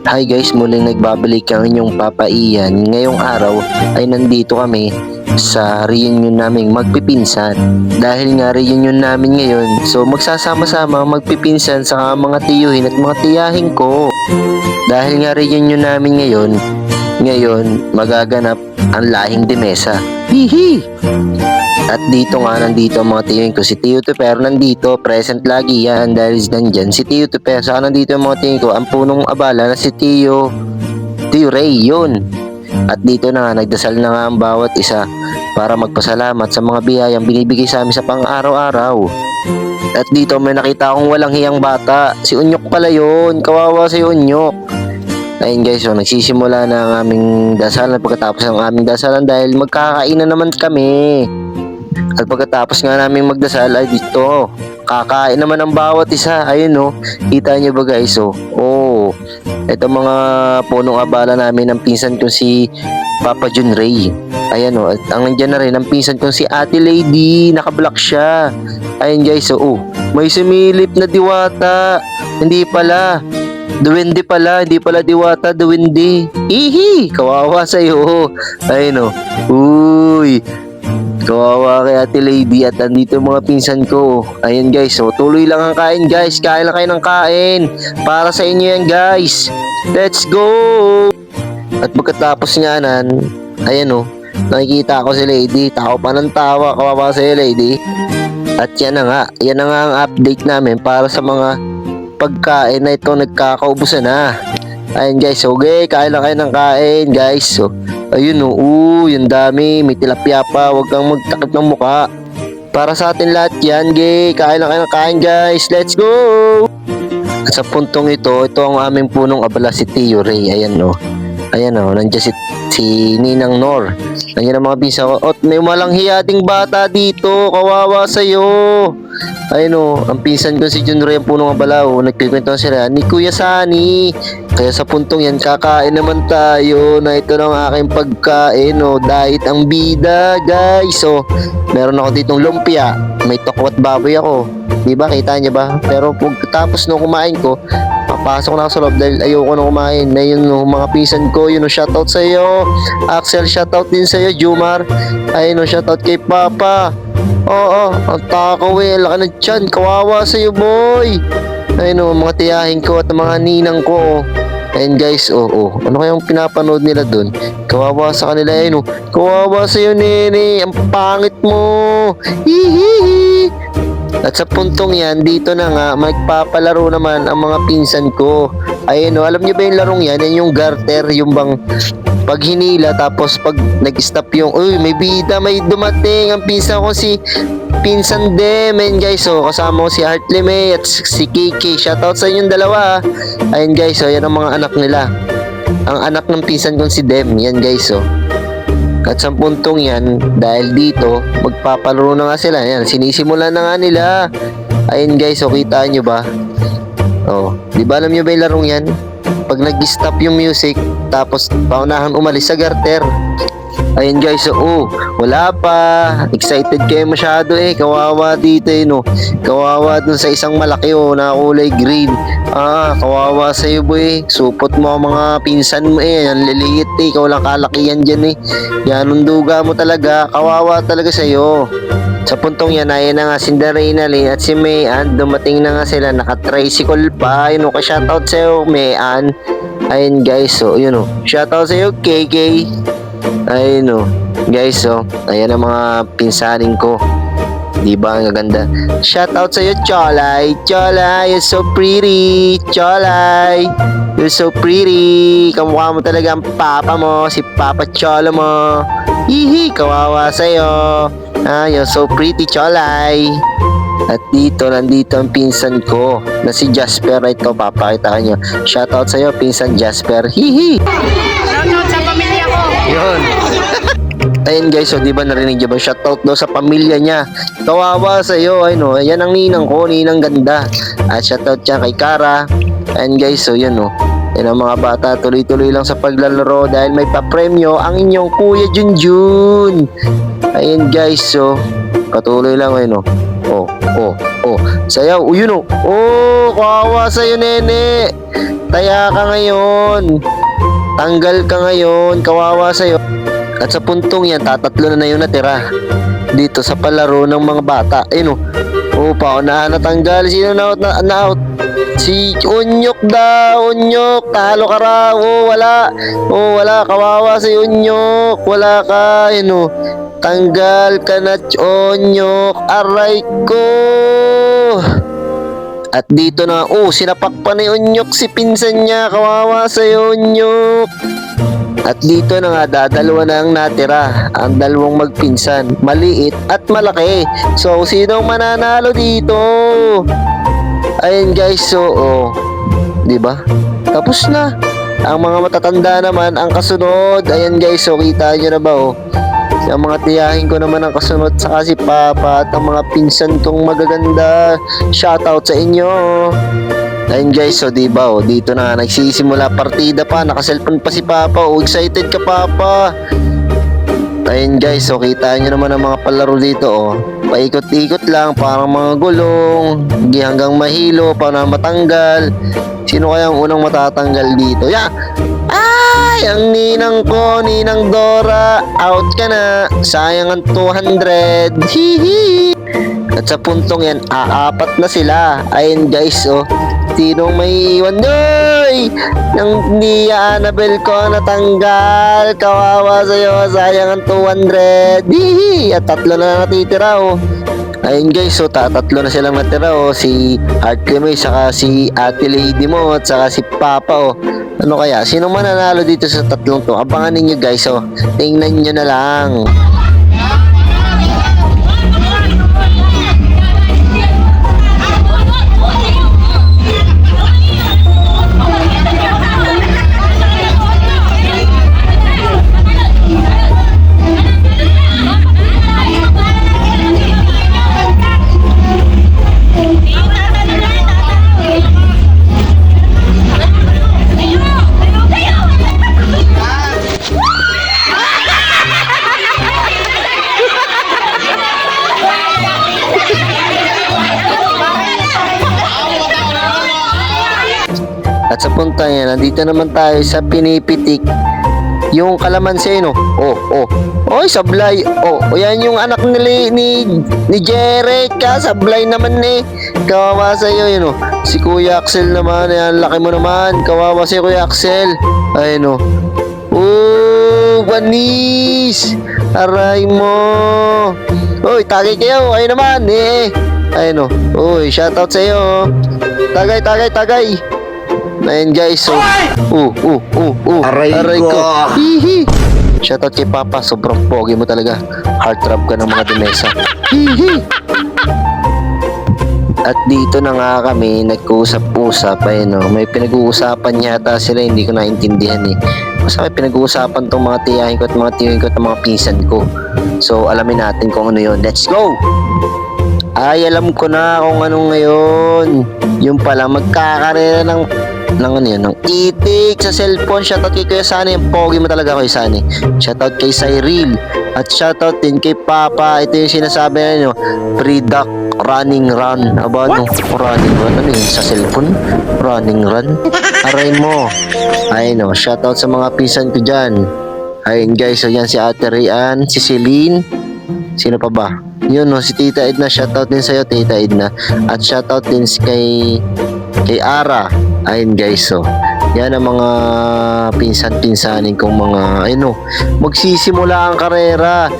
Hi guys, muling nagbabalik ang inyong Papa Ian. Ngayong araw ay nandito kami sa reunion naming magpipinsan. Dahil nga reunion namin ngayon, so magsasama-sama magpipinsan sa mga tiyuhin at mga tiyahin ko. Dahil nga reunion namin ngayon magaganap ang lahing demesa. Hihi! At dito nga nandito ang mga tiyuhin ko. Si Tio Tuper nandito, present lagi yan dahil nandyan. Si Tio Tuper, saka nandito ang mga tiyuhin ko. Ang punong abala na si Tio Ray, yun. At dito na nga, nagdasal na nga ang bawat isa para magpasalamat sa mga biyayang binibigay sa amin sa pang-araw-araw. At dito may nakita akong walang hiyang bata. Si Unyok pala yun. Kawawa si Unyok. Ayun guys, so nagsisimula na ang aming dasalan. Pagkatapos ng aming dasalan dahil magkakainan naman kami. At pagkatapos nga namin magdasal ay dito, kakain naman ang bawat isa. Ayun oh, kita nyo ba guys oh. Oh, ito mga punong abala namin ng pinsan ko si Papa John Ray. Ayan oh, at ang nandyan na rin ang pinsan ko si Ate Lady, naka-black siya. Ayun guys oh, may sumilip na diwata. Hindi pala duwende pala, hindi pala diwata, duwende. Ihi, kawawa sa'yo. Ayun oh, uy, kawawa kay Ate Lady. At andito yung mga pinsan ko. Ayan guys, so tuloy lang ang kain guys. Kain lang kayo ng kain. Para sa inyo yan guys. Let's go! At pagkatapos nga nan, ayan oh, nakikita ko si Lady. Tao pa ng tawa, kawawa sa'yo Lady. At yan na nga ang update namin para sa mga pagkain na ito nagkakaubusan na. Ayun guys, okay, kain lang kayo ng kain guys. So, ayun oh, yung dami, may tilapia pa, huwag kang magtakip ng muka. Para sa atin lahat yan, gay, kain lang kayo ng kain guys, let's go! At sa puntong ito ang aming punong abala si Tio Ray, ayan oh. Ayan oh, nandiyan si Ninang Nor. Nandiyan ang mga bisa ko. At may malang hiyating bata dito, kawawa sa'yo. Ayun oh, ang pinsan ko si John Ray ang punong abala oh. Nagkikwento sila ni Kuya Sani. Kaya sa puntong yan, kakain naman tayo na ito ng aking pagkain oh. Diet ang bida guys. So, meron ako ditong lumpia. May tokwat baboy ako. Diba, kita niya ba? Pero pagkatapos nung kumain ko, papasok na ako sa loob dahil ayoko na kumain. Na yun no, mga pinsan ko, yun no, shoutout sa iyo. Axel, shoutout din sa iyo. Jumar, ayun no, shoutout kay Papa. Oo, ang takaw eh, laki ng tiyan, kawawa sa iyo boy. Ayun no, mga tiyahin ko at mga ninang ko. Ayun guys, ano kayang pinapanood nila dun? Kawawa sa kanila, ayun no. Kawawa sa iyo nene, ang pangit mo. Hihihi. At sa puntong yan, dito na nga, magpapalaro naman ang mga pinsan ko. Ayun o, alam nyo ba yung larong yan? Yan yung garter, yung bang pag hinila, tapos pag nag-stop yung, uy, may bida, may dumating. Ang pinsan ko si Pinsan Dem. Ayun guys, so, kasama ko si Hartley May at si Kiki. Shoutout sa inyong dalawa. Ayun guys, so, yan ang mga anak nila. Ang anak ng pinsan ko si Dem. Yan guys, so. At sa puntong yan, dahil dito, magpapalaro na nga sila. Yan, sinisimulan na nga nila. Ayun guys, so kita nyo ba? Oh, di ba alam nyo ba yung larong yan? Pag nag-stop yung music, tapos paunahan umalis sa garter. Ayun guys, so wala pa. Excited kayo masyado eh. Kawawa dito eh, no. Kawawa dun sa isang malaki oh, na kulay green. Kawawa sa'yo boy. Supot mo ang mga pinsan mo eh. Yan liliit eh. Ikaw lang kalakihan dyan eh. Yan ang duga mo talaga. Kawawa talaga sa'yo. Sa puntong yan, ayan na nga si Darina Lynn at si Mayan. Dumating na nga sila. Naka-tricycle pa. Yun o, shoutout sa'yo Mayan. Ayun guys, so yun o. Shoutout sa'yo KK. Ayun o. Guys, so ayan ang mga pinsaning ko. Diba ang gaganda? Shoutout sa'yo Cholay. Cholay, you're so pretty. Cholay, you're so pretty. Kamukha mo talaga ang papa mo. Si Papa Cholo mo. Hihi, kawawa sa'yo. You're so pretty Cholay. At nandito ang pinsan ko na si Jasper. Ito, papakita nyo. Shoutout sa'yo pinsan Jasper. Hihi. Shoutout sa pamilya ko. Yun. Ayun guys, so di ba narinig niyo ba? Shoutout daw sa pamilya niya. Kawawa sa iyo, ay no. Yan ang ninang ko, ninang ganda. At shoutout siya kay Kara. Ayun guys, so yan no. Yan ang mga bata, tuloy-tuloy lang sa paglalaro dahil may papremyo ang inyong Kuya Junjun. Ayun guys, so patuloy lang ayun no. Sayaw, yun no. Kawawa sa iyo nene. Taya ka ngayon. Tanggal ka ngayon. Kawawa sa'yo. At sa puntong yan, tatatlo na yung natira. Dito sa palaro ng mga bata. Ayun o. Oh, paunahan na tanggal. Sino na out? Si Unyok daw. Unyok. Talo ka raw. Oh, wala. Oh, wala. Kawawa si Unyok. Wala ka. Ayun o. Tanggal ka na, Unyok. Aray ko. At dito na, sinapak pa ni Unyok si pinsan niya. Kawawa sa'yo, Unyok. At dito na nga, dadalawa na ang natira. Ang dalawang magpinsan. Maliit at malaki. So, sinong mananalo dito? Ayun guys, so, diba? Tapos na. Ang mga matatanda naman, ang kasunod. Ayan guys, so, kita nyo na ba, Ang mga tiyahin ko naman ang kasunod saka si Papa at ang mga pinsan kong magaganda. Shoutout sa inyo. Ayun guys, so diba dito na nagsisimula partida pa. Naka-cellphone pa si Papa. Excited ka Papa. Ayun guys, so kita nyo naman ang mga palaro dito Paikot-ikot lang, parang mga gulong. Hindi hanggang mahilo, para matanggal. Sino kaya ang unang matatanggal dito? Ay, ang ninang ko, Ninang Dora. Out ka na. Sayang ang 200. Hihi. At sa puntong yan, aapat na sila. Ayun guys, Sinong may iwan? Doy! Nang Nia Annabel ko natanggal. Kawawa sa'yo. Sayang ang 200. Hihi. At tatlo na natitira, Ayun guys, tatlo na silang natira, Si Art Clemay, saka si Ate Lady mo, at saka si Papa, Ano kaya? Sino mananalo dito sa tatlong to? Abangan ninyo guys, Tingnan nyo na lang. At sa punta yan, nandito naman tayo sa pinipitik yung kalamansi, Oy, sablay. Yan yung anak ni Jeric, sablay naman Kawawa sa'yo, Si Kuya Axel naman, laki mo naman. Kawawa si Kuya Axel. Ayun, Banis. Aray mo. Oy, tagay kayo. Ayun naman, Ayun, Uy, shoutout sa'yo. Tagay. Ayun guys, aray ko. Hihi. Shoutout kay Papa, sobrang pogi mo talaga. Heartthrob ka ng mga demesa. Hihi. At dito na nga kami nag-uusap-usap, may pinag-uusapan yata sila, hindi ko naintindihan Basta may pinag-uusapan tong mga tiyahin ko at mga tiyahin ko at mga pinsan ko. So alamin natin kung ano yun. Let's go! Ay, alam ko na kung anong ngayon. Yung pala magkakarera ng itik sa cellphone. Shoutout kay Kuya Sunny. Yung pogi mo talaga, Kuya Sunny. Shoutout kay Cyril. At shoutout din kay Papa. Ito yung sinasabi na nyo, pre-duck running run. Running run? Ano yun? Sa cellphone? Running run? Aray mo. Ayun shoutout sa mga pisan ko dyan. Ayun guys, yan si Ate Rian, si Celine. Sino pa ba? Yun si Tita Edna. Shoutout din sa'yo, Tita Edna. At shoutout din kay Ara. Ayun guys, yan ang mga pinsan-pinsanin kong mga magsisimula ang karera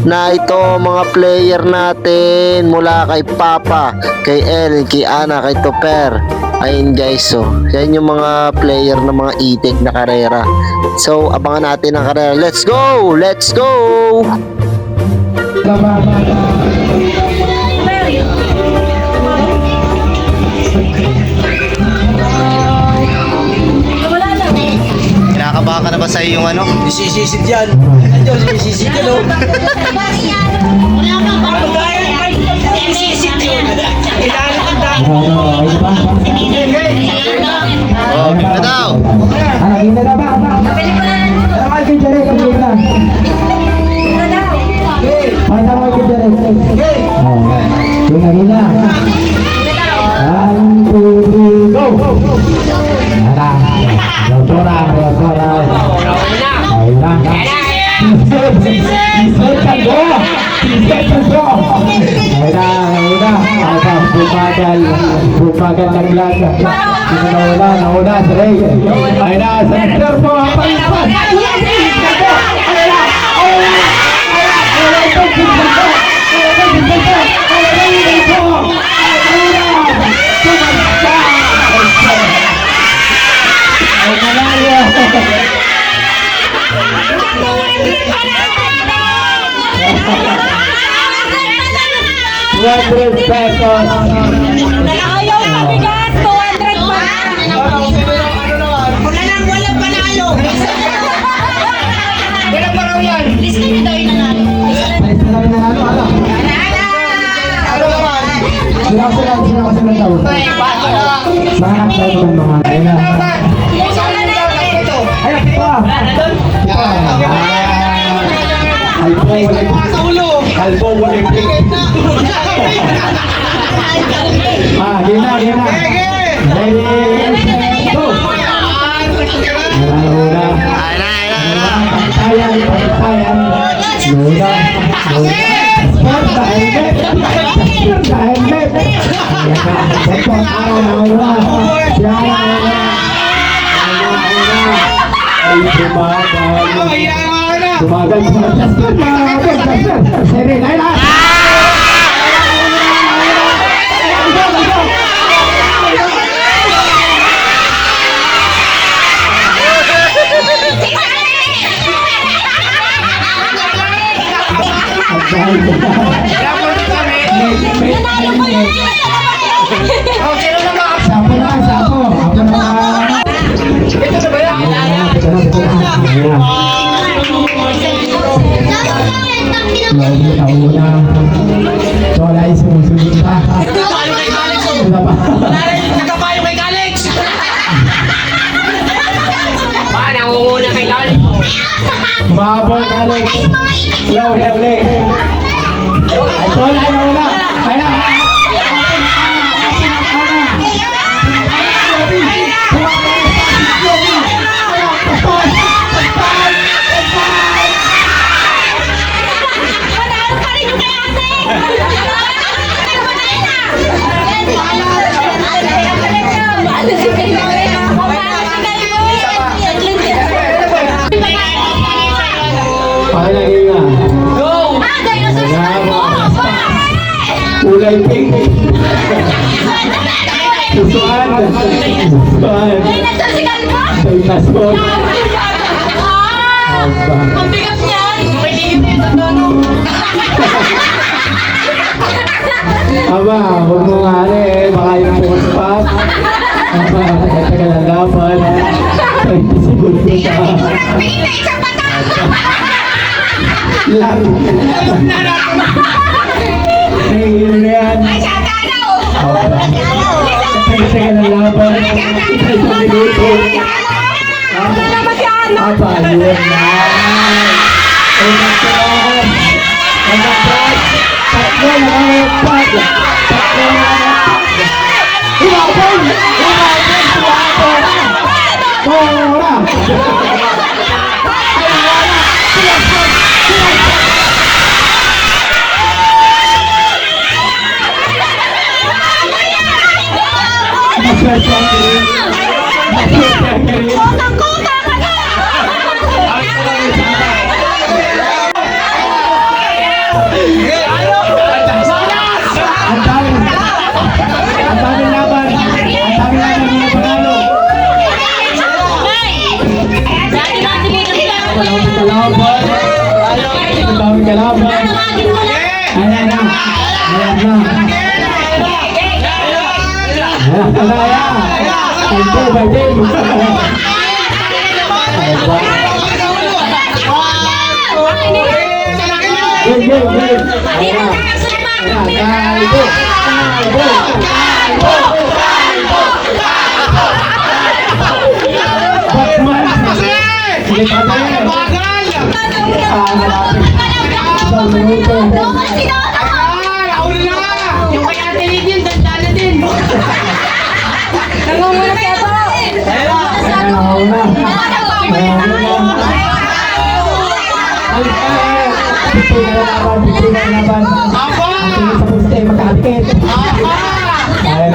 na ito mga player natin mula kay Papa, kay Ellen, kay Ana, kay Topper. Ayun guys, yan yung mga player na mga itik na karera. So abangan natin ang karera. Let's go! Kinakabahan ka na ba sa'yo yung Isisisid yan. Ano, isisisid yan, Isisisid yun. Bigla na daw! Go! Nauna si Ray. Ay na, sa Mr. po, palipas. $200 pesos. Ayaw mabigat, 200 pa. Wala panalo. Wala pa raw yan. Lista niyo daw yung nanalo. Ay, sila yung nanalo, ano? Sila kasi ng tao. Mahanap tayo ng mga ayun na. Ay, pa! Kalbo, walang pink. Gina. Ready, go! Una. Pantayan. Una. Sport sa helmet. Ito ang araw na una. Ay, Tumagal sa Seri, Laila! Sapo na. Ito ba yan? Nauna. So, wala yung sumusunod pa. Nagkapayo kay Alex! Nangunguna kay Alex. Mabol, Alex. Yo, Alex. Ito na, nauna. Kaya. Pakilagay nga. Go! Kulay pink. Susuan. Say passport. Ang bigat niyan. Aba, huwag mo nga baka yung pumaspat. Aba, tagal ang laban. 20 seconds pa. Lang. Tingin na yan. Tagal ang laban. 30 minuto. Aba, yun na. Tatlo na nangangapag. Umabon! Tora! Kotang-kota ka na! Ang daming laban. Ang daming laban mga panalo. Ang daming kalaban. Ayan na. Tempo by game. Game. Yung kay Ate Lydia, dandala din. Nangunguna kaya po. Magkakapit. Ay,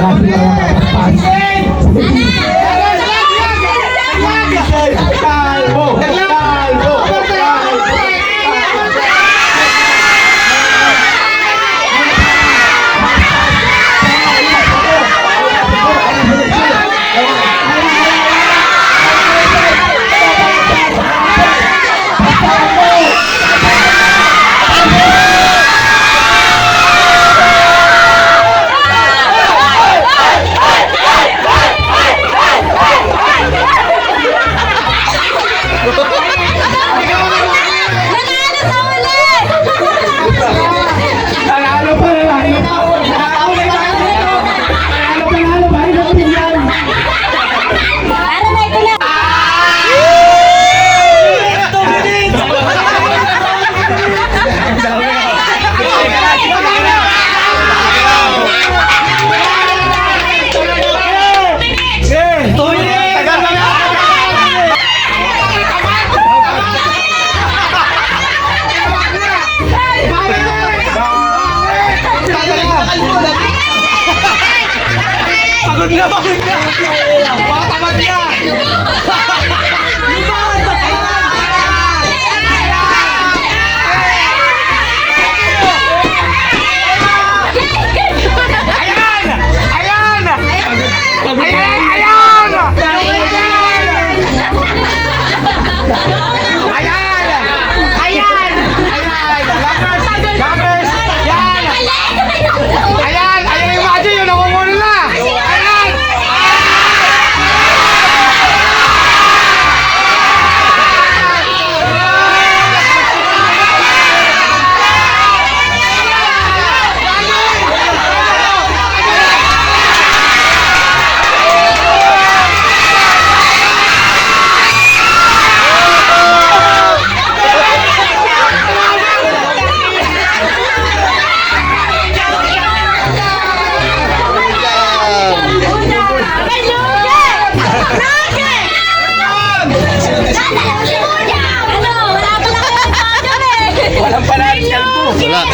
kasi mga kapatid. Kalbo! Kalbo! Panalo pa na lang. Panalo pa. Ito yan. Pagod na, pagod na! Baka tamad niya! Ayan! Ayan! Ayan! Ayan! Ayan! Ayan! Lappers! Yan! Ayan! Ayan yung magic! Yung nakukunin na! Ayan! Walang palaris kalbo! Wala.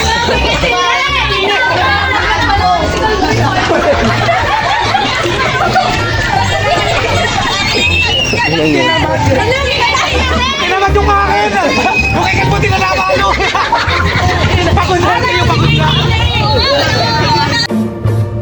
Kinamad yung akin! Bukikat mo, di ka namalo! Pagod na kayo, pagod na!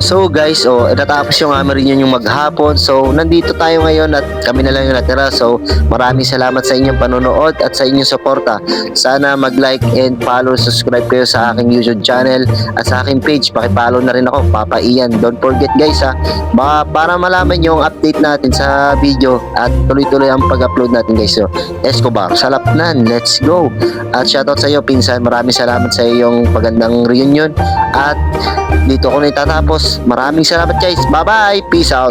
So guys, natapos yung amin yun yung maghapon. So nandito tayo ngayon at kami na lang yung natira. So maraming salamat sa inyong panonood at sa inyong suporta. Sana mag-like and follow, subscribe kayo sa aking YouTube channel at sa aking page. Paki-follow na rin ako, Papa Ian. Don't forget guys baka para malaman yung update natin sa video at tuloy-tuloy ang pag-upload natin guys. So Escobar, Salapnan, let's go! At shoutout sa iyo pinsan, maraming salamat sa iyong pagandang reunion. At dito ko na itatapos. Maraming salamat guys. Bye bye. Peace out.